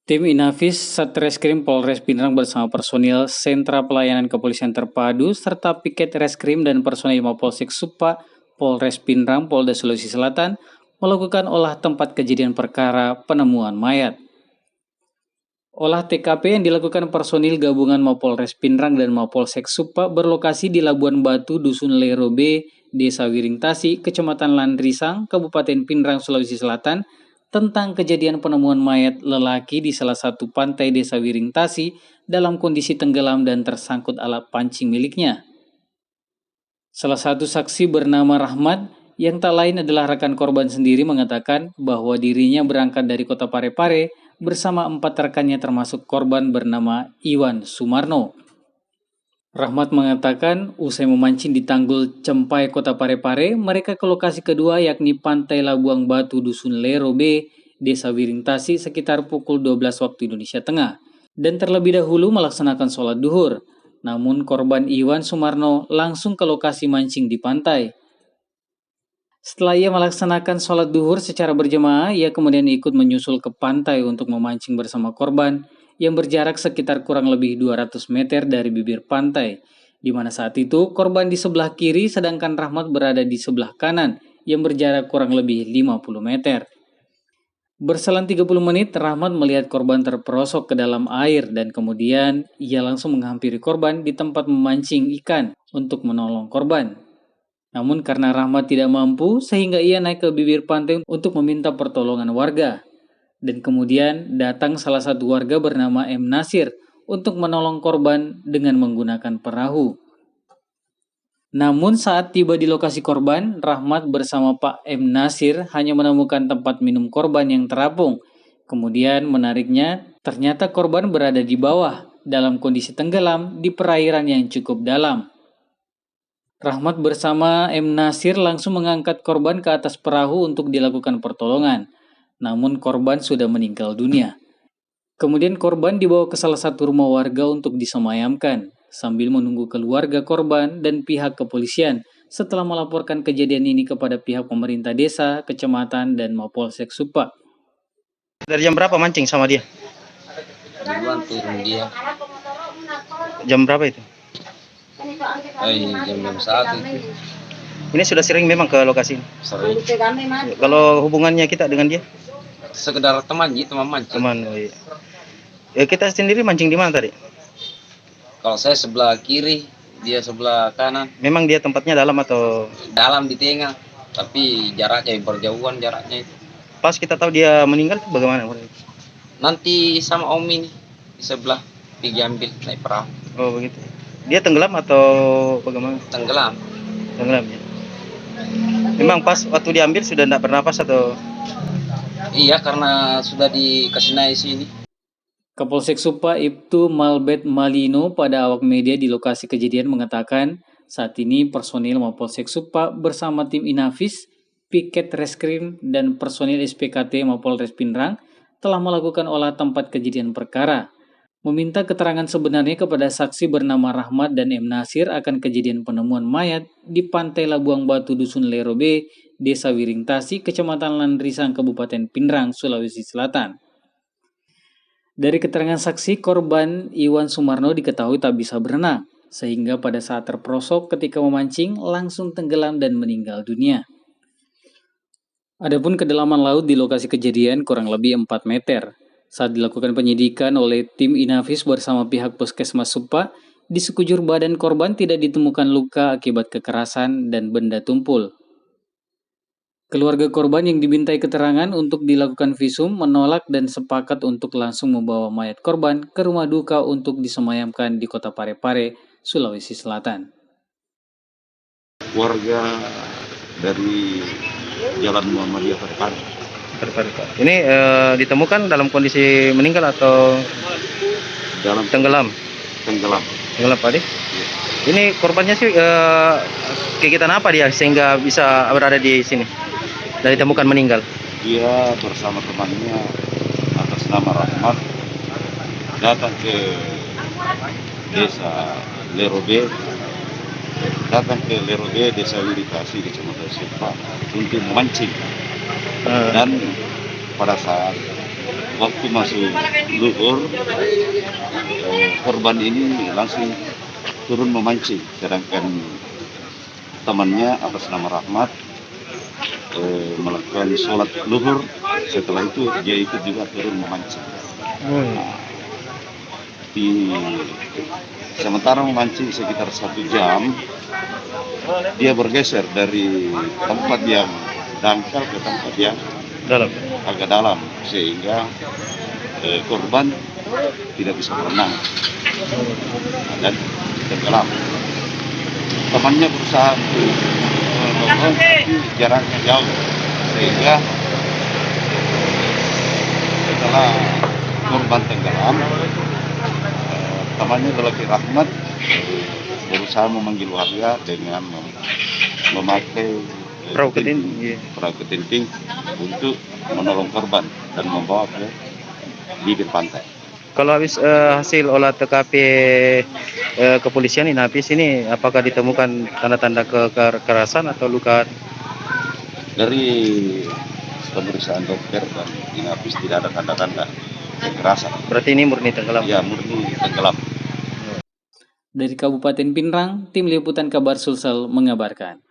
Tim Inafis Satreskrim Polres Pindrang bersama personil Sentra Pelayanan Kepolisian Terpadu serta piket reskrim dan personil Mapolsek Supa Polres Pindrang Polda Sulawesi Selatan melakukan olah tempat kejadian perkara penemuan mayat. Olah TKP yang dilakukan personil gabungan Mapolres Pindrang dan Mapolsek Supa berlokasi di Labuan Batu, Dusun Lero B, Desa Wiringtasi, Kecamatan Landrisang, Kabupaten Pindrang, Sulawesi Selatan, tentang kejadian penemuan mayat lelaki di salah satu pantai Desa Wiringtasi dalam kondisi tenggelam dan tersangkut alat pancing miliknya. Salah satu saksi bernama Rahmat yang tak lain adalah rekan korban sendiri mengatakan bahwa dirinya berangkat dari kota Parepare bersama 4 rekannya termasuk korban bernama Iwan Sumarno. Rahmat mengatakan usai memancing di Tanggul Cempai Kota Parepare, mereka ke lokasi kedua yakni Pantai Labuang Batu Dusun Lero B, Desa Wiringtasi sekitar pukul 12 waktu Indonesia Tengah dan terlebih dahulu melaksanakan sholat duhur. Namun korban Iwan Sumarno langsung ke lokasi mancing di pantai. Setelah ia melaksanakan sholat duhur secara berjemaah, ia kemudian ikut menyusul ke pantai untuk memancing bersama korban yang berjarak sekitar kurang lebih 200 meter dari bibir pantai, di mana saat itu korban di sebelah kiri sedangkan Rahmat berada di sebelah kanan yang berjarak kurang lebih 50 meter. Berselang 30 menit, Rahmat melihat korban terperosok ke dalam air dan kemudian ia langsung menghampiri korban di tempat memancing ikan untuk menolong korban. Namun karena Rahmat tidak mampu sehingga ia naik ke bibir pantai untuk meminta pertolongan warga. Dan kemudian datang salah satu warga bernama M. Nasir untuk menolong korban dengan menggunakan perahu. Namun saat tiba di lokasi korban, Rahmat bersama Pak M. Nasir hanya menemukan tempat minum korban yang terapung. Kemudian menariknya, ternyata korban berada di bawah dalam kondisi tenggelam di perairan yang cukup dalam. Rahmat bersama M. Nasir langsung mengangkat korban ke atas perahu untuk dilakukan pertolongan. Namun korban sudah meninggal dunia. Kemudian korban dibawa ke salah satu rumah warga untuk disemayamkan, sambil menunggu keluarga korban dan pihak kepolisian setelah melaporkan kejadian ini kepada pihak pemerintah desa, kecamatan, dan Mapolsek Supa. Dari jam berapa mancing sama dia? Duluan turun dia. Jam berapa itu? Jam 1 itu. Ini sudah sering memang ke lokasi ini? Sering. Kalau hubungannya kita dengan dia? Sekedar teman gitu, teman mancing. Teman, oh iya. Ya, kita sendiri mancing di mana tadi? Kalau saya sebelah kiri, dia sebelah kanan. Memang dia tempatnya dalam atau? Dalam di tengah, tapi jaraknya berjauhan jaraknya itu. Pas kita tahu dia meninggal itu bagaimana? Nanti sama Om ini di sebelah pergi ambil naik perahu. Oh begitu. Dia tenggelam atau bagaimana? Tenggelam. Tenggelam ya. Memang pas waktu diambil sudah tidak bernapas atau? Iya, karena sudah dikasih naik sini. Kapolsek Supa Ibtu Malbet Malino pada awak media di lokasi kejadian mengatakan saat ini personil Mapolsek Supa bersama tim Inafis, piket reskrim, dan personil SPKT Mapolres Pindrang telah melakukan olah tempat kejadian perkara. Meminta keterangan sebenarnya kepada saksi bernama Rahmat dan M. Nasir akan kejadian penemuan mayat di Pantai Labuang Batu Dusun Lero B, Desa Wiringtasi, Kecamatan Landrisang, Kabupaten Pindrang, Sulawesi Selatan. Dari keterangan saksi, korban Iwan Sumarno diketahui tak bisa berenang, sehingga pada saat terperosok ketika memancing langsung tenggelam dan meninggal dunia. Adapun kedalaman laut di lokasi kejadian kurang lebih 4 meter. Saat dilakukan penyidikan oleh tim Inafis bersama pihak Puskesmas Supa, di sekujur badan korban tidak ditemukan luka akibat kekerasan dan benda tumpul. Keluarga korban yang dimintai keterangan untuk dilakukan visum menolak dan sepakat untuk langsung membawa mayat korban ke rumah duka untuk disemayamkan di Kota Parepare, Sulawesi Selatan. Warga dari Jalan Muhammadiyah Parepare. Ini ditemukan dalam kondisi meninggal atau Dalam tenggelam? tenggelam. Tenggelam Pak Adi? Ini korbannya sih kegiatan apa dia sehingga bisa berada di sini dan ditemukan meninggal? Dia bersama temannya atas nama Rahmat datang ke desa Lero B, Desa Wiringtasi, Kecamatan Supa untuk memancing. Dan pada saat waktu masuk luhur, korban ini langsung turun memancing, sedangkan temannya atas nama Rahmat melakukan sholat luhur. Setelah itu dia ikut juga turun memancing. Di sementara memancing sekitar 1 jam, dia bergeser dari tempat yang dangkal ke tempat yang Dalam. agak dalam, sehingga korban tidak bisa berenang dan tenggelam. Temannya berusaha untuk menolong, tapi jaraknya jauh, sehingga setelah korban tenggelam, temannya lelaki Rahmat berusaha memanggil warga dengan memakai Perahu ketinting, iya. perahu ketinting untuk menolong korban dan membawa ke bibir pantai. Kalau habis hasil olah TKP kepolisian Inapis ini, apakah ditemukan tanda-tanda kekerasan atau luka? Dari pemeriksaan dokter dan Inapis tidak ada tanda-tanda kekerasan. Berarti ini murni tenggelam. Ya, murni tenggelam. Dari Kabupaten Pinrang, Tim Liputan Kabar Sulsel mengabarkan.